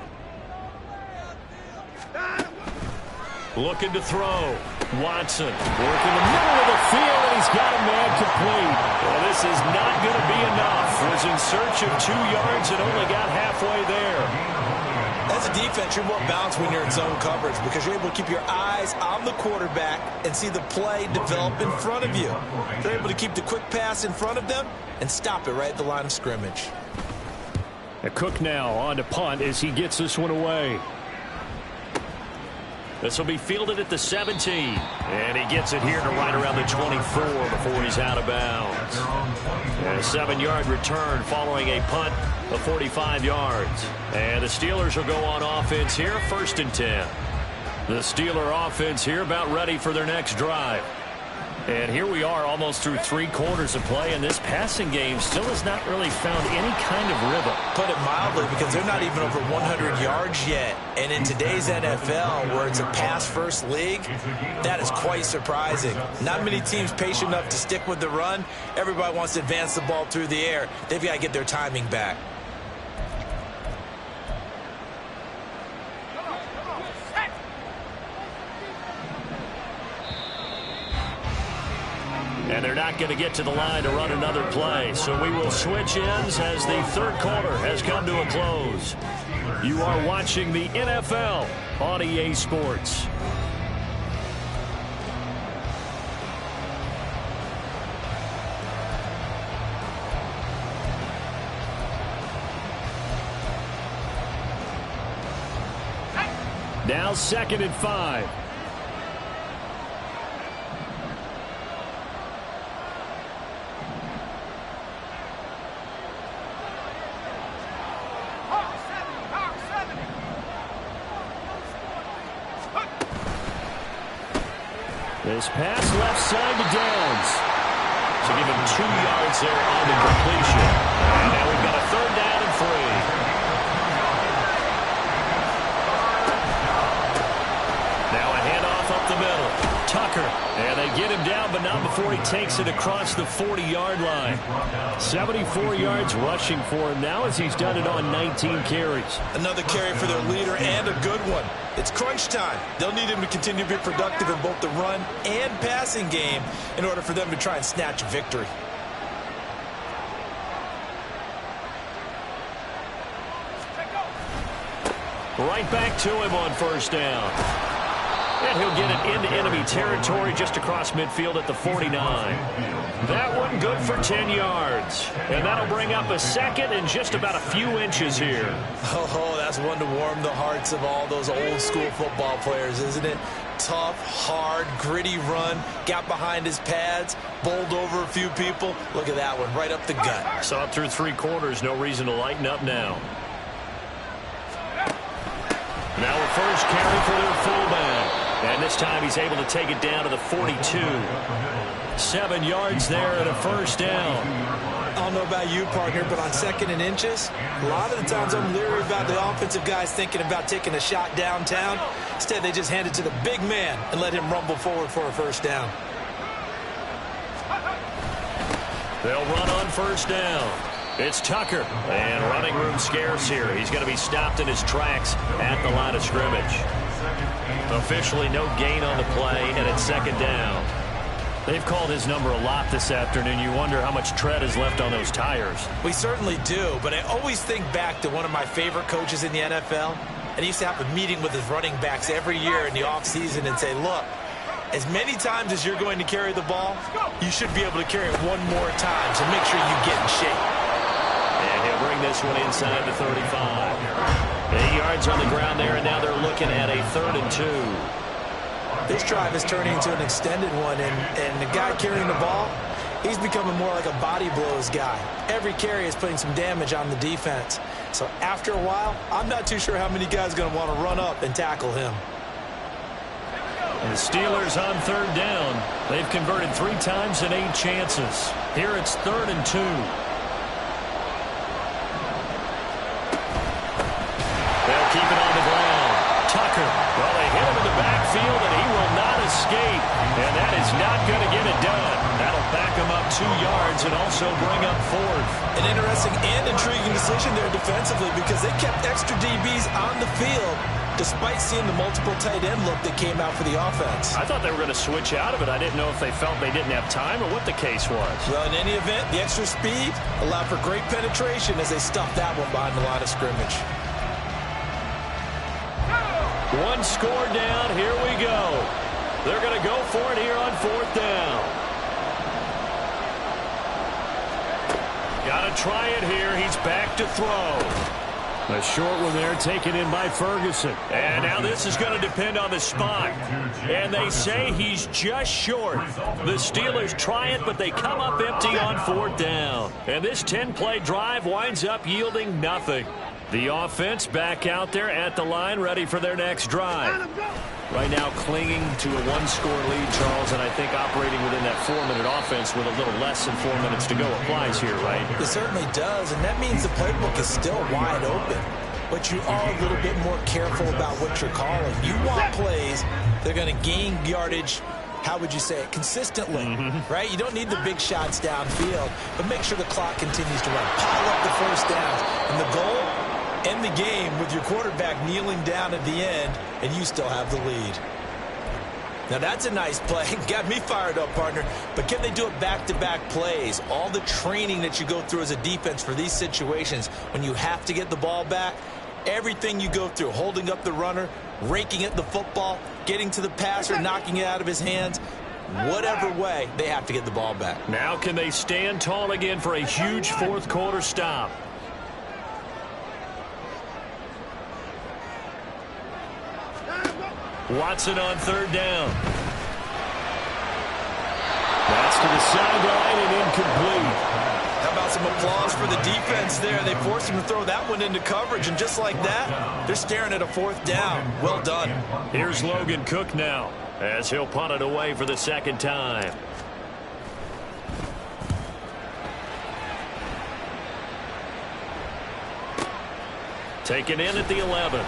Looking to throw. Watson working the middle of the field, and he's got a man complete. Well, this is not going to be enough. Was in search of 2 yards and only got halfway there. As a defense, you're more balanced when you're in zone coverage because you're able to keep your eyes on the quarterback and see the play develop in front of you. They're able to keep the quick pass in front of them and stop it right at the line of scrimmage. Cook now on to punt as he gets this one away. This will be fielded at the 17. And he gets it here to right around the 24 before he's out of bounds. And a 7-yard return following a punt of 45 yards. And the Steelers will go on offense here, 1st and 10. The Steeler offense here about ready for their next drive. And here we are almost through 3 quarters of play, and this passing game still has not really found any kind of rhythm. Put it mildly, because they're not even over 100 yards yet. And in today's NFL, where it's a pass-first league, that is quite surprising. Not many teams patient enough to stick with the run. Everybody wants to advance the ball through the air. They've got to get their timing back. And they're not going to get to the line to run another play. So we will switch ends as the 3rd quarter has come to a close. You are watching the NFL on EA Sports. Now 2nd and 5. This pass left side to Downs. So give him 2 yards there on the completion. And now we've got a 3rd down and 3. Now a handoff up the middle. Tucker. And they get him down, but not before he takes it across the 40-yard line. 74 yards rushing for him now as he's done it on 19 carries. Another carry for their leader and a good one. It's crunch time. They'll need him to continue to be productive in both the run and passing game in order for them to try and snatch a victory. Right back to him on 1st down. And he'll get it into enemy territory just across midfield at the 49. That one good for 10 yards. And that'll bring up a 2nd and just about a few inches here. Oh, that's one to warm the hearts of all those old school football players, isn't it? Tough, hard, gritty run. Got behind his pads, bowled over a few people. Look at that one, right up the gut. Saw it through 3 quarters. No reason to lighten up now. Now a first carry for their fullback. And this time he's able to take it down to the 42. 7 yards there and a 1st down. I don't know about you, partner, but on 2nd and inches, a lot of the times I'm leery about the offensive guys thinking about taking a shot downtown. Instead, they just hand it to the big man and let him rumble forward for a 1st down. They'll run on 1st down. It's Tucker, and running room scarce here. He's going to be stopped in his tracks at the line of scrimmage. Officially no gain on the play, and it's 2nd down. They've called his number a lot this afternoon. You wonder how much tread is left on those tires. We certainly do, but I always think back to one of my favorite coaches in the NFL, and he used to have a meeting with his running backs every year in the offseason and say, look, as many times as you're going to carry the ball, you should be able to carry it one more time, so make sure you get in shape. And he'll bring this one inside the 35. 8 yards on the ground there, and now they're looking at a 3rd and 2. This drive is turning into an extended one, and the guy carrying the ball, he's becoming more like a body blows guy. Every carry is putting some damage on the defense. So after a while, I'm not too sure how many guys are going to want to run up and tackle him. And the Steelers on 3rd down. They've converted 3 times in 8 chances. Here it's 3rd and 2. They'll keep it on the ground. Tucker, well, they hit him in the backfield, and he will not escape. And that is not going to get it done. That'll back him up 2 yards and also bring up 4th. An interesting and intriguing decision there defensively because they kept extra DBs on the field despite seeing the multiple tight end look that came out for the offense. I thought they were going to switch out of it. I didn't know if they felt they didn't have time or what the case was. Well, in any event, the extra speed allowed for great penetration as they stuffed that one behind the line of scrimmage. 1 score down. Here we go. They're going to go for it here on 4th down. Got to try it here. He's back to throw. A short one there taken in by Ferguson. And now this is going to depend on the spot. And they say he's just short. The Steelers try it, but they come up empty on 4th down. And this 10-play drive winds up yielding nothing. The offense back out there at the line, ready for their next drive. Right now clinging to a 1-score lead, Charles, and I think operating within that 4-minute offense with a little less than 4 minutes to go applies here, right? It certainly does, and that means the playbook is still wide open. But you are a little bit more careful about what you're calling. You want plays that are going to gain yardage, how would you say it, consistently, right? You don't need the big shots downfield, but make sure the clock continues to run. Pile up the 1st downs, and the goal, end the game with your quarterback kneeling down at the end, and you still have the lead. Now that's a nice play. Got me fired up, partner. But can they do it back-to-back plays? All the training that you go through as a defense for these situations, when you have to get the ball back, everything you go through, holding up the runner, raking at the football, getting to the passer, knocking it out of his hands, whatever way, they have to get the ball back. Now can they stand tall again for a huge 4th quarter stop? Watson on 3rd down. That's to the sideline and incomplete. How about some applause for the defense there? They forced him to throw that one into coverage, and just like that, they're staring at a 4th down. Well done. Here's Logan Cook now as he'll punt it away for the 2nd time. Taken in at the 11.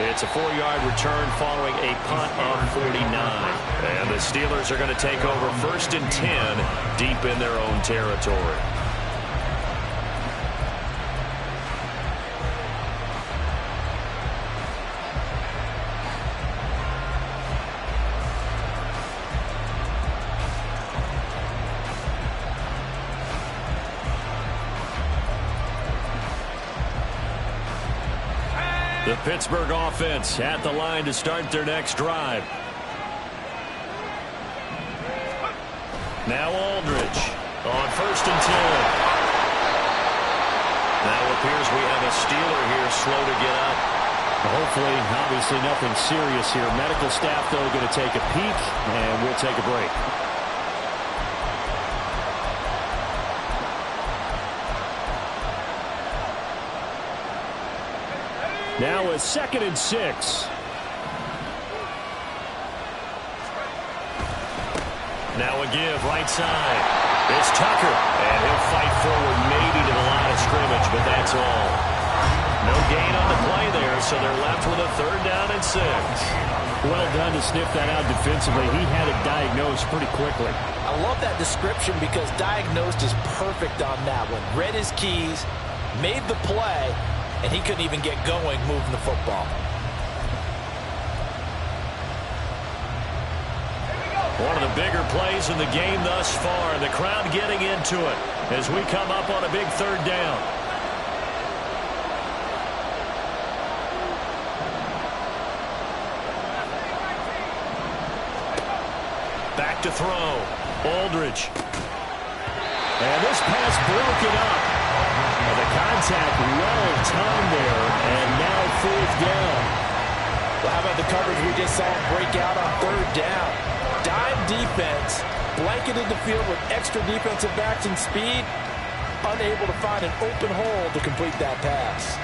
It's a 4-yard return following a punt of 49. And the Steelers are going to take over 1st and 10 deep in their own territory. The Pittsburgh offense at the line to start their next drive. Now Aldridge on 1st and 10. Now it appears we have a Steeler here slow to get up. Hopefully, obviously nothing serious here. Medical staff, though, going to take a peek, and we'll take a break. Now a 2nd and 6. Now a give, right side. It's Tucker, and he'll fight forward maybe to the line of scrimmage, but that's all. No gain on the play there, so they're left with a 3rd down and 6. Well done to sniff that out defensively. He had it diagnosed pretty quickly. I love that description because diagnosed is perfect on that one. Read his keys, made the play, and he couldn't even get going moving the football. One of the bigger plays in the game thus far. The crowd getting into it as we come up on a big 3rd down. Back to throw. Aldridge. And this pass broken up. And the contact well timed there, and now 4th down. Well, how about the coverage we just saw him break out on 3rd down? Dime defense, blanketed the field with extra defensive backs and speed, unable to find an open hole to complete that pass.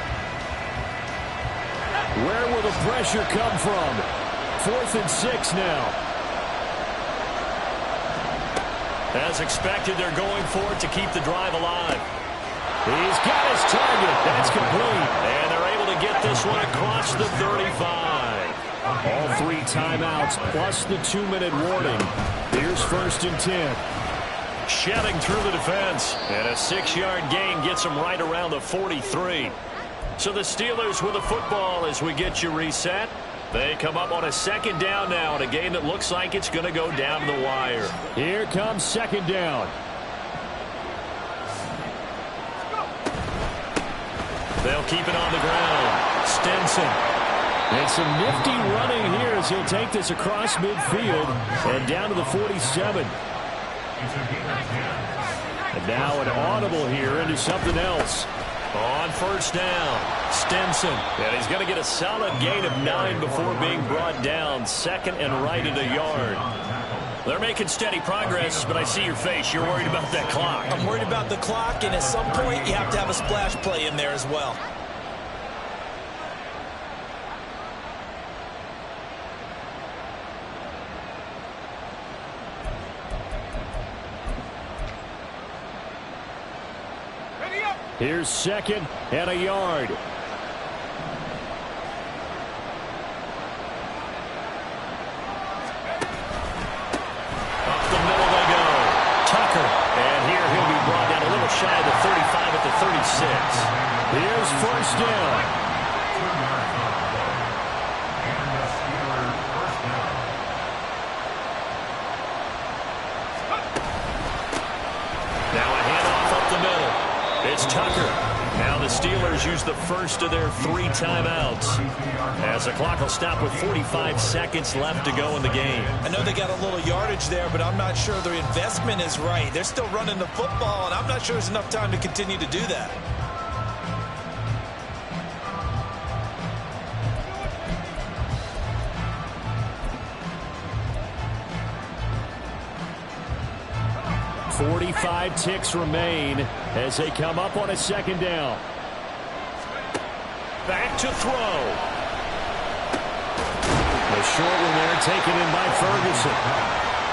Where will the pressure come from? 4th and 6 now. As expected, they're going for it to keep the drive alive. He's got his target. That's complete. And they're able to get this one across the 35. All 3 timeouts plus the 2-minute warning. Here's 1st and 10. Shedding through the defense. And a 6-yard gain gets them right around the 43. So the Steelers with the football as we get you reset. They come up on a 2nd down now in a game that looks like it's going to go down to the wire. Here comes 2nd down. They'll keep it on the ground. Stinson. And some nifty running here as he'll take this across midfield and down to the 47. And now an audible here into something else. On 1st down, Stinson. And he's going to get a solid gain of 9 before being brought down. 2nd and right at a yard. They're making steady progress, but I see your face. You're worried about that clock. I'm worried about the clock, and at some point you have to have a splash play in there as well. Here's 2nd and a yard. Up the middle they go. Tucker. And here he'll be brought down a little shy of the 35 at the 36. Here's 1st down. Now a handoff up the middle. It's Tucker. Now the Steelers use the first of their 3 timeouts as the clock will stop with 45 seconds left to go in the game. I know they got a little yardage there, but I'm not sure their investment is right. They're still running the football, and I'm not sure there's enough time to continue to do that. .45 ticks remain as they come up on a 2nd down. Back to throw. The short one there taken in by Ferguson.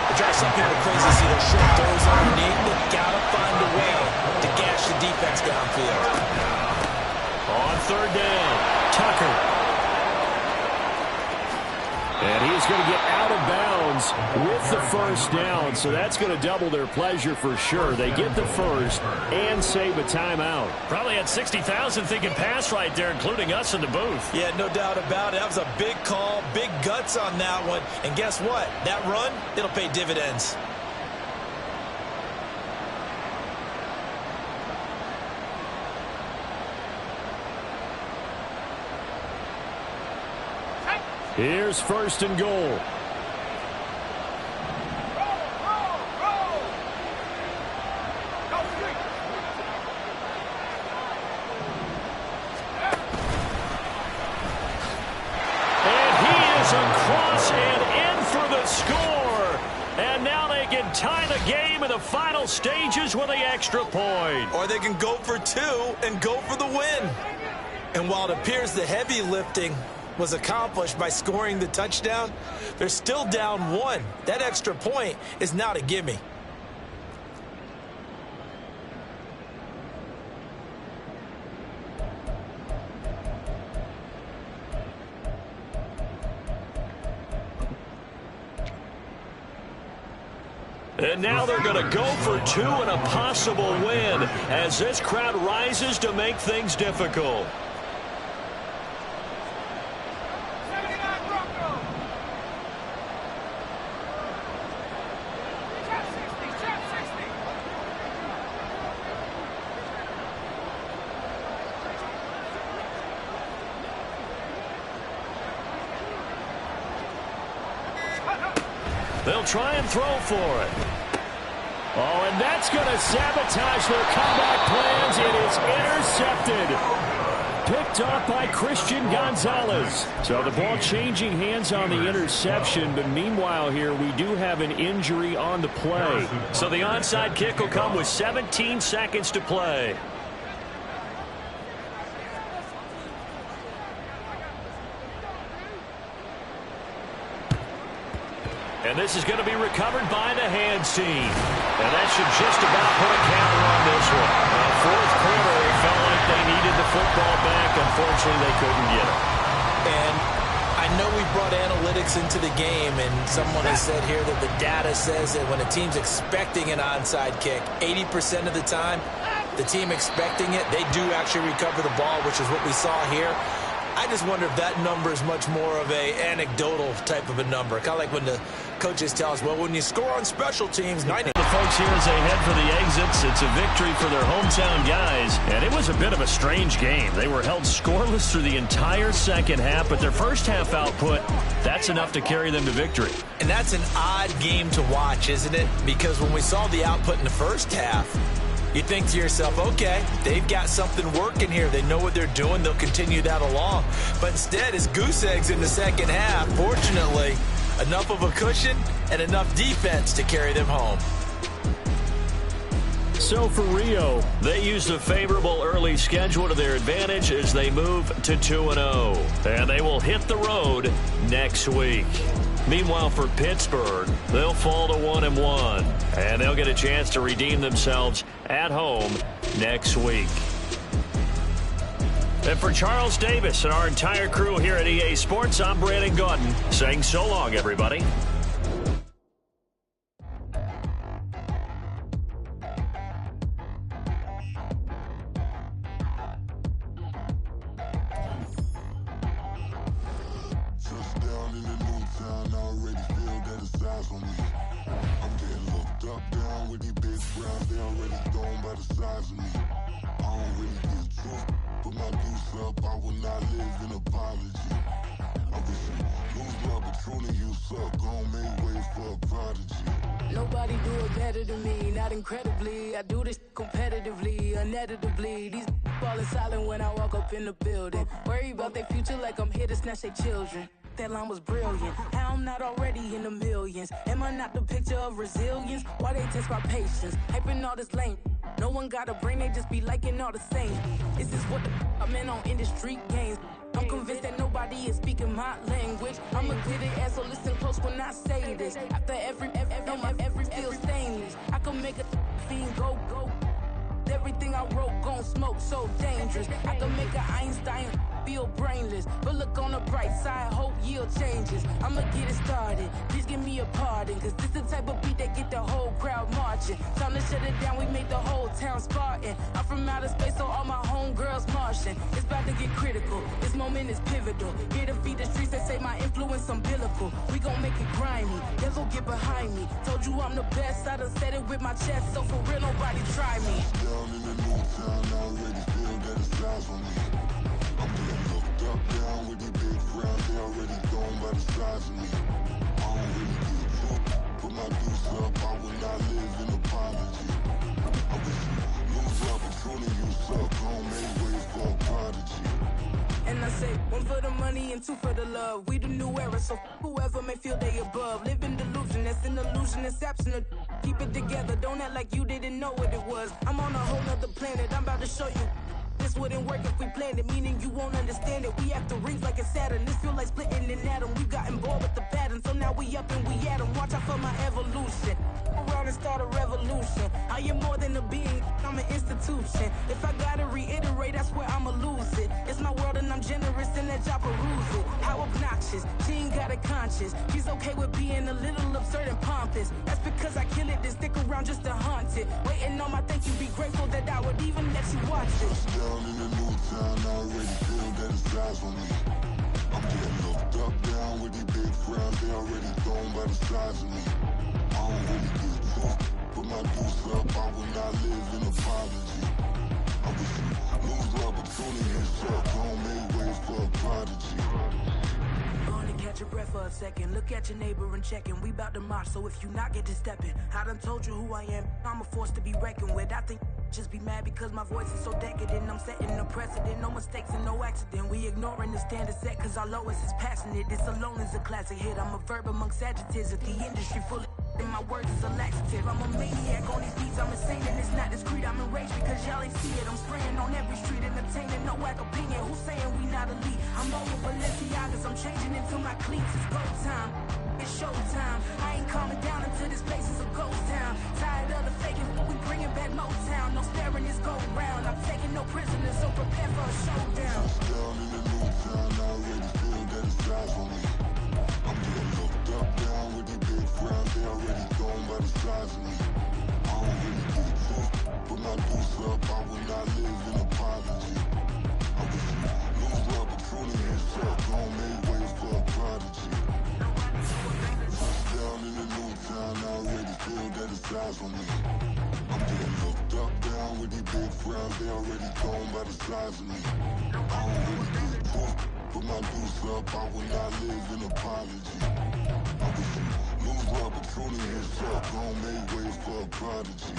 It drives some people crazy to see those short throws underneath. They've got to find a way to gash the defense downfield. On third down, Tucker. And he's going to get out of bounds with the first down, so that's going to double their pleasure for sure. They get the first and save a timeout. Probably had 60,000 thinking pass right there, including us in the booth. Yeah, no doubt about it. That was a big call, big guts on that one. And guess what? That run, it'll pay dividends. Here's first and goal. And he is across and in for the score. And now they can tie the game in the final stages with the extra point. Or they can go for two and go for the win. And while it appears the heavy lifting was accomplished by scoring the touchdown, they're still down one. That extra point is not a gimme. And now they're going to go for two and a possible win as this crowd rises to make things difficult. They'll try and throw for it. Oh, and that's going to sabotage their comeback plans. It is intercepted. Picked off by Christian Gonzalez. So the ball changing hands on the interception, but meanwhile here we do have an injury on the play. So the onside kick will come with 17 seconds to play. And this is going to be recovered by the hands team. And that should just about put a counter on this one. Now, fourth quarter, it felt like they needed the football back. Unfortunately, they couldn't get it. And I know we brought analytics into the game, and someone has said here that the data says that when a team's expecting an onside kick, 80% of the time, the team expecting it, they do actually recover the ball, which is what we saw here. I just wonder if that number is much more of a anecdotal type of a number. Kind of like when the coaches tell us, well, when you score on special teams, 90. The folks here as they head for the exits, it's a victory for their hometown guys. And it was a bit of a strange game. They were held scoreless through the entire second half, but their first half output, that's enough to carry them to victory. And that's an odd game to watch, isn't it? Because when we saw the output in the first half, you think to yourself, okay, they've got something working here. They know what they're doing. They'll continue that along. But instead, it's goose eggs in the second half. Fortunately, enough of a cushion and enough defense to carry them home. So for Rio, they used a favorable early schedule to their advantage as they move to 2-0. And they will hit the road next week. Meanwhile, for Pittsburgh, they'll fall to 1-1, and they'll get a chance to redeem themselves at home next week. And for Charles Davis and our entire crew here at EA Sports, I'm Brandon Gaudin saying so long, everybody. Nobody do it better than me, not incredibly. I do this competitively, uneditably. These falling silent when I walk up in the building. Worry about their future like I'm here to snatch their children. That line was brilliant. How I'm not already in the millions. Am I not the picture of resilience? Why they test my patience? Hyping all this lame. No one got a brain, they just be liking all the same. Is this what the I'm in on industry games? I'm convinced that nobody is speaking my language. I'm a good ass, so listen close when I say this. After every feel stainless. I can make a fiend go. everything I wrote gon' smoke, so dangerous. I can make an Einstein feel brainless, but look on the bright side, hope yield changes. I'ma get it started, please give me a pardon, cause this the type of beat that get the whole crowd marching. Time to shut it down, we make the whole town Spartan. I'm from outer space, so all my homegirls Martian. It's about to get critical, this moment is pivotal. Here to feed the streets that say my influence umbilical. We gon' make it grimy, devil get behind me. Told you I'm the best, I done said it with my chest, so for real nobody try me. Down in the new town, I already feel that it's lies on me. I'm being looked up, down with the big crowd, they already gone by the size of me. I don't really get drunk, put my deuce up, I will not live in apology. I wish you lose opportunity, you suck, home made way for a prodigy. And I say, one for the money and two for the love. We the new era, so whoever may feel they above. Live in delusion, that's an illusion, it's absent. Keep it together, don't act like you didn't know what it was. I'm on a whole nother planet, I'm about to show you. This wouldn't work if we planned it, meaning you won't understand it. We have to rings like a Saturn, this feel like splitting an atom. We gotten bored with the pattern, so now we up and we at 'em. Watch out for my evolution. Around and start a revolution. I am more than a being, I'm an institution. If I gotta reiterate, I swear I'ma lose it. It's my world and I'm generous and that y'all peruse it. How obnoxious, she ain't got a conscience. She's okay with being a little absurd and pompous. That's because I kill it, then stick around just to haunt it. Waiting on my thank you, be grateful that I would even let you watch it. Down in the new town, I already feel that it's eyes on me. I'm getting looked up, down with the big crowd, they already gone by the size of me. I don't really get drunk, put my deuce up, I will not live in apology. I wish you lose opportunity and suck, home made way for a prodigy. Gonna catch your breath for a second. Look at your neighbor and checking. We bout to march, so if you not get to stepping. I done told you who I am. I'm a force to be reckoned with. I think just be mad because my voice is so decadent. I'm setting a precedent, no mistakes and no accident. We ignoring the standard set cause our lowest is passionate. This alone is a classic hit. I'm a verb amongst adjectives. If the industry full of and my words is a laxative. I'm a maniac on these beats, I'm insane and it's not discreet. I'm enraged because y'all ain't see it. I'm spraying on every street, entertaining, no whack opinion. Who's saying we not elite? I'm over Balenciagas, I'm changing into my cleats. It's go time, it's showtime. I ain't calming down until this place is a ghost town. Tired of the faking, we bringing back Motown. No staring, this go round. I'm taking no prisoners, so prepare for a showdown. Down in the new town, I already feel that it's eyes on me. I'm getting looked up, down with the big crowd, they already gone by the size of me. I don't really get drunk, put my deuce up, I will not live in apology. I wish you lose opportunity and suck, home made way for a prodigy. Down in the new town, I already feel that it's eyes on me. I'm getting looked up, down with the big crowd, they already gone by the size of me. I don't really get drunk, put my deuce up, I will not live in apology. I wish you lose opportunity and suck, home made way for a prodigy.